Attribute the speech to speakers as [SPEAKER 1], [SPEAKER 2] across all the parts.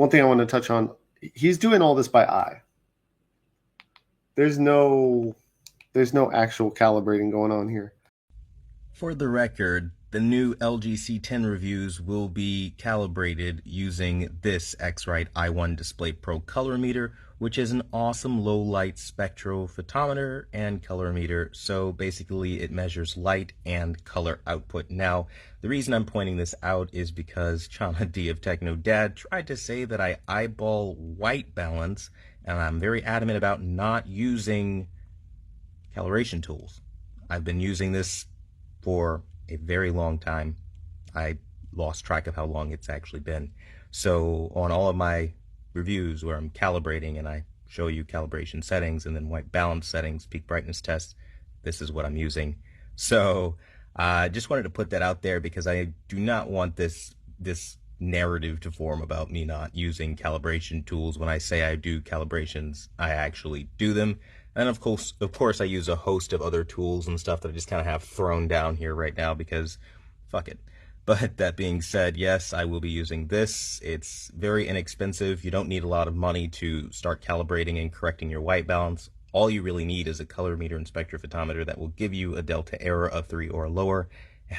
[SPEAKER 1] one thing I want to touch on, he's doing all this by eye. There's no actual calibrating going on here.
[SPEAKER 2] For the record, the new LG C10 reviews will be calibrated using this X-Rite i1 Display Pro colorimeter, which is an awesome low light spectrophotometer and colorimeter. So basically it measures light and color output. Now, the reason I'm pointing this out is because Chana D of Techno Dad tried to say that I eyeball white balance, and I'm very adamant about not using calibration tools. I've been using this for a very long time. I lost track of how long it's actually been. So on all of my reviews where I'm calibrating and I show you calibration settings and then white balance settings, peak brightness test, this is what I'm using. So I just wanted to put that out there because I do not want this narrative to form about me not using calibration tools. When I say I do calibrations, I actually do them. And of course, I use a host of other tools and stuff that I just kind of have thrown down here right now because fuck it. But that being said, yes, I will be using this. It's very inexpensive. You don't need a lot of money to start calibrating and correcting your white balance. All you really need is a colorimeter and spectrophotometer that will give you a delta error of 3 or lower,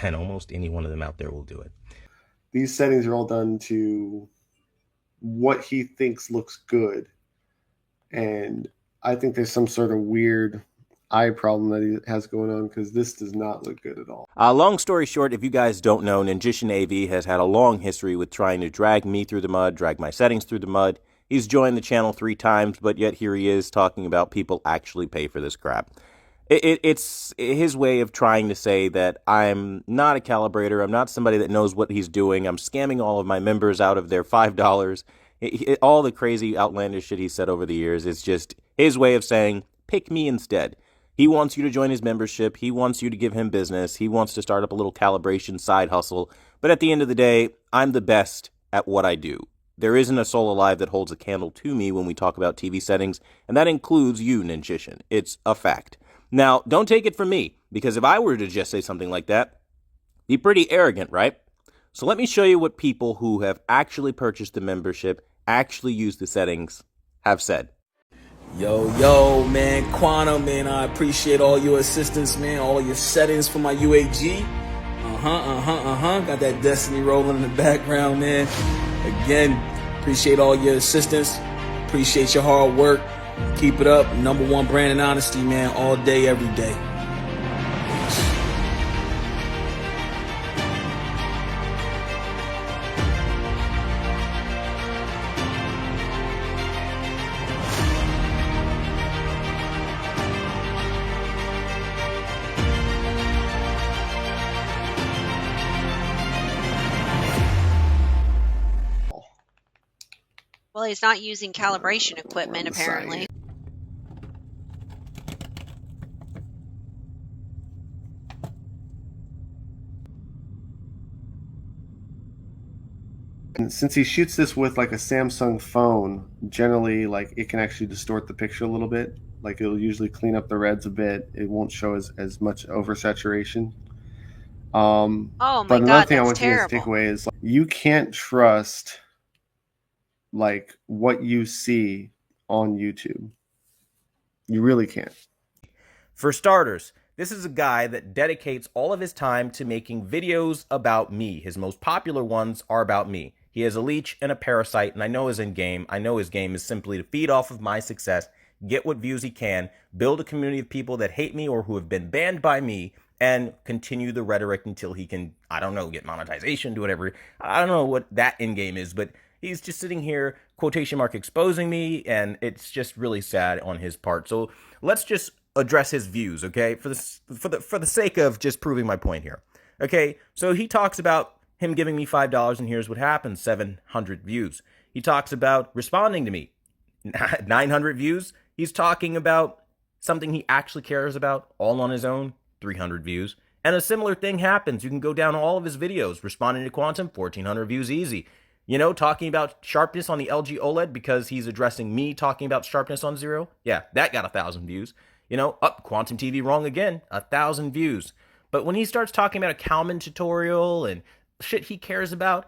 [SPEAKER 2] and almost any one of them out there will do it.
[SPEAKER 1] These settings are all done to what he thinks looks good, and I think there's some sort of weird eye problem that he has going on because this does not look good at all.
[SPEAKER 2] Long story short, if you guys don't know, Ninjician AV has had a long history with trying to drag me through the mud, drag my settings through the mud. He's joined the channel 3 times, but yet here he is talking about people actually pay for this crap. It's his way of trying to say that I'm not a calibrator, I'm not somebody that knows what he's doing, I'm scamming all of my members out of their $5. All the crazy outlandish shit he said over the years is just his way of saying, pick me instead. He wants you to join his membership, he wants you to give him business, he wants to start up a little calibration side hustle, but at the end of the day, I'm the best at what I do. There isn't a soul alive that holds a candle to me when we talk about TV settings, and that includes you, Ninjician. It's a fact. Now, don't take it from me, because if I were to just say something like that, be pretty arrogant, right? So let me show you what people who have actually purchased the membership, actually used the settings, have said.
[SPEAKER 3] Yo, man, Quantum, man, I appreciate all your assistance, man, all your settings for my UAG. Got that Destiny rolling in the background, man. Again, appreciate all your assistance. Appreciate your hard work. Keep it up. #1 brand and honesty, man, all day, every day.
[SPEAKER 4] Well, he's not using calibration equipment, apparently.
[SPEAKER 1] And since he shoots this with like a Samsung phone, generally like it can actually distort the picture a little bit. Like it'll usually clean up the reds a bit. It won't show as much oversaturation.
[SPEAKER 4] Oh my
[SPEAKER 1] but another
[SPEAKER 4] God,
[SPEAKER 1] thing I
[SPEAKER 4] that's
[SPEAKER 1] want you guys to take
[SPEAKER 4] terrible.
[SPEAKER 1] away is like, you can't trust like what you see on YouTube. You really can't.
[SPEAKER 2] For starters, this is a guy that dedicates all of his time to making videos about me. His most popular ones are about me. He has a leech and a parasite, and I know his end game. I know his game is simply to feed off of my success, get what views he can, build a community of people that hate me or who have been banned by me, and continue the rhetoric until he can, I don't know, get monetization, do whatever. I don't know what that end game is, but he's just sitting here, quotation mark, exposing me, and it's just really sad on his part. So let's just address his views, okay? For the sake of just proving my point here. Okay, so he talks about him giving me $5 and here's what happens, 700 views. He talks about responding to me, 900 views. He's talking about something he actually cares about, all on his own, 300 views. And a similar thing happens. You can go down all of his videos, responding to Quantum, 1,400 views easy. You know, talking about sharpness on the LG OLED because he's addressing me talking about sharpness on Zero. Yeah, that got 1,000 views. You know, Quantum TV wrong again, 1,000 views. But when he starts talking about a Kalman tutorial and shit he cares about,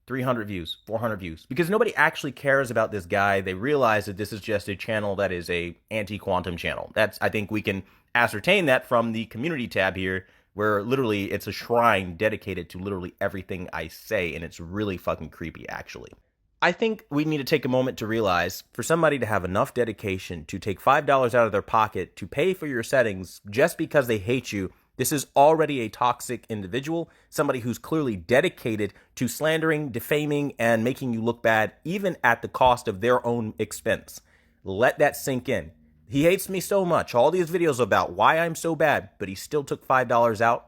[SPEAKER 2] 300 views, 400 views, because nobody actually cares about this guy. They realize that this is just a channel that is a anti-quantum channel. I think we can ascertain that from the community tab here, where literally it's a shrine dedicated to literally everything I say, and it's really fucking creepy, actually. I think we need to take a moment to realize for somebody to have enough dedication to take $5 out of their pocket to pay for your settings just because they hate you, this is already a toxic individual, somebody who's clearly dedicated to slandering, defaming, and making you look bad, even at the cost of their own expense. Let that sink in. He hates me so much. All these videos about why I'm so bad, but he still took $5 out.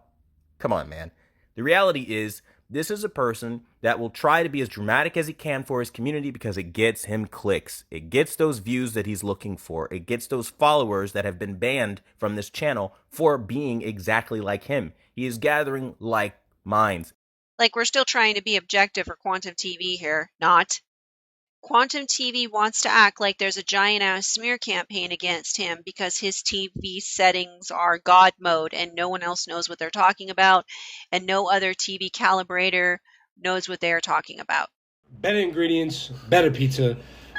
[SPEAKER 2] Come on, man. The reality is, this is a person that will try to be as dramatic as he can for his community because it gets him clicks. It gets those views that he's looking for. It gets those followers that have been banned from this channel for being exactly like him. He is gathering like minds.
[SPEAKER 4] Like, we're still trying to be objective for Quantum TV here. Not. Quantum TV wants to act like there's a giant-ass smear campaign against him because his TV settings are God mode and no one else knows what they're talking about, and no other TV calibrator knows what they are talking about.
[SPEAKER 5] Better ingredients, better pizza,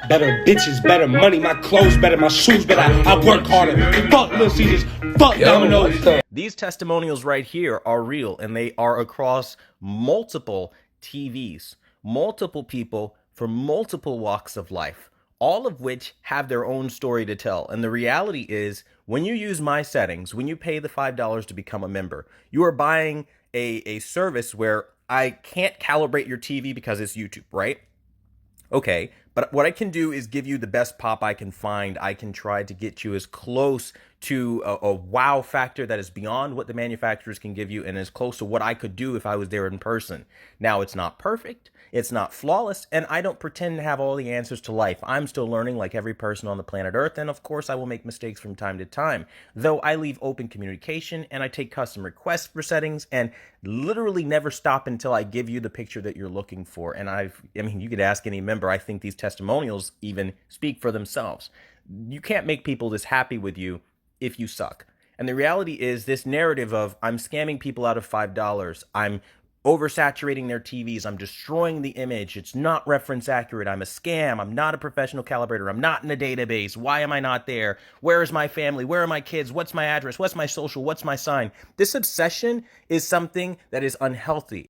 [SPEAKER 5] better bitches, better money, my clothes better, my shoes better, I work harder. Fuck Little Caesars, fuck Domino's.
[SPEAKER 2] These testimonials right here are real, and they are across multiple TVs, multiple people from multiple walks of life, all of which have their own story to tell. And the reality is, when you use my settings, when you pay the $5 to become a member, you are buying a service where I can't calibrate your TV because it's YouTube, right? Okay, but what I can do is give you the best pop I can find. I can try to get you as close to a wow factor that is beyond what the manufacturers can give you and as close to what I could do if I was there in person. Now, it's not perfect, it's not flawless, and I don't pretend to have all the answers to life. I'm still learning like every person on the planet Earth, and of course I will make mistakes from time to time, though I leave open communication and I take custom requests for settings and literally never stop until I give you the picture that you're looking for. And I mean, you could ask any member. I think these testimonials even speak for themselves. You can't make people this happy with you if you suck. And the reality is, this narrative of I'm scamming people out of $5, I'm oversaturating their TVs, I'm destroying the image, it's not reference accurate, I'm a scam, I'm not a professional calibrator, I'm not in a database, why am I not there, where is my family, where are my kids, what's my address, what's my social, what's my sign? This obsession is something that is unhealthy.